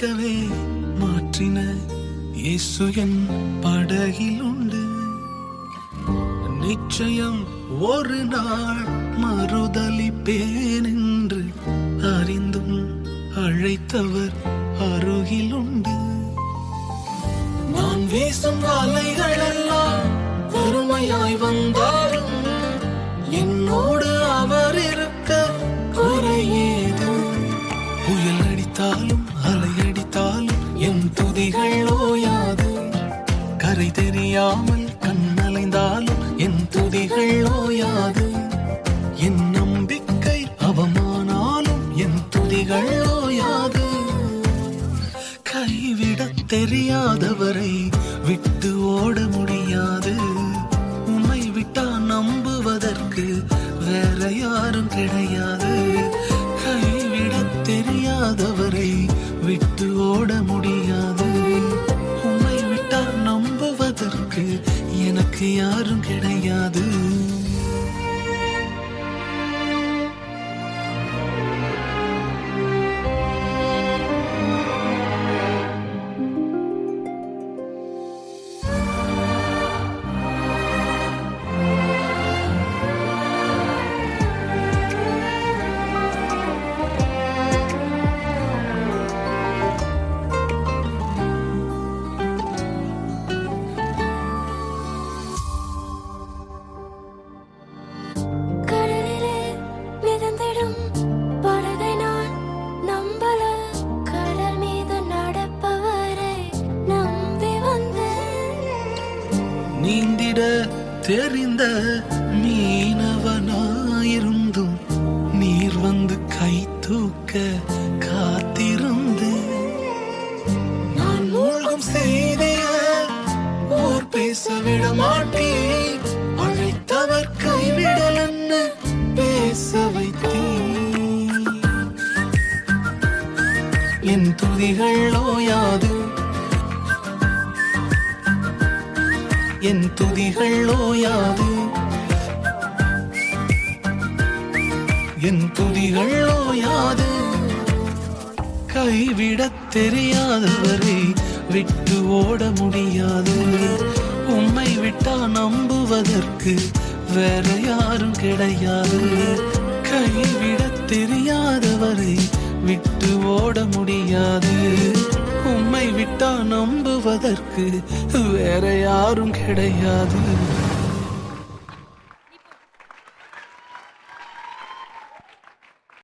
தவிக்கவே மாற்றின இயேசு என் படகில் உண்டு. நிச்சயம் ஒரு நாள் மறுதலிப்பேன் என்று அறிந்தும் அழைத்தவர் அருகில் உண்டு. நான் வீசும் வலைகள் எல்லாம் வறுமையாய் வந்தாலும் என்னோடு அவர் இருக்க குறையேது. புயல் அடித்தாலும் அலையடித்தாலும் என் துதிகள் ஓயாது. கரை தெரியாமல் கண்ணலைந்தாலும் என் துதிகள் ஓயாது. என் நம்பிக்கை அவமானாலும் என் துதிகள் ஓயாது. கைவிடத் தெரியாதவரை விட்டு ஓட முடியாது. உம்மை விட்டா நம்புவதற்கு வேற யாரும் கிடையாது. கைவிடத் தெரியாதவரை விட்டு ஓட முடியாது. உம்மை விட்டா நம்புவதற்கு எனக்கு யாரும் கிடையாது. நீந்திட தெரிந்த மீனவனாயிருந்தும் நீர் வந்து கை தூக்க காத்திருந்து. நான் மூழ்கும் செய்திய ஓர் பேச விட மாட்டேன். அழைத்தவர் கைவிடலன்னு பேச வைத்தேன். என் துதிகள் ஓயாது. என் துதிகள் ஓயாது. என் துதிகள் ஓயாது. கைவிடத் தெரியாதவரை விட்டு ஓட முடியாது. உம்மை விட்டா நம்புவதற்கு வேற யாரும் கிடையாது. கைவிடத் தெரியாதவரை விட்டு ஓட முடியாது. உம்மை விட்டா நம்புவதற்கு வேற யாரும் கிடையாது.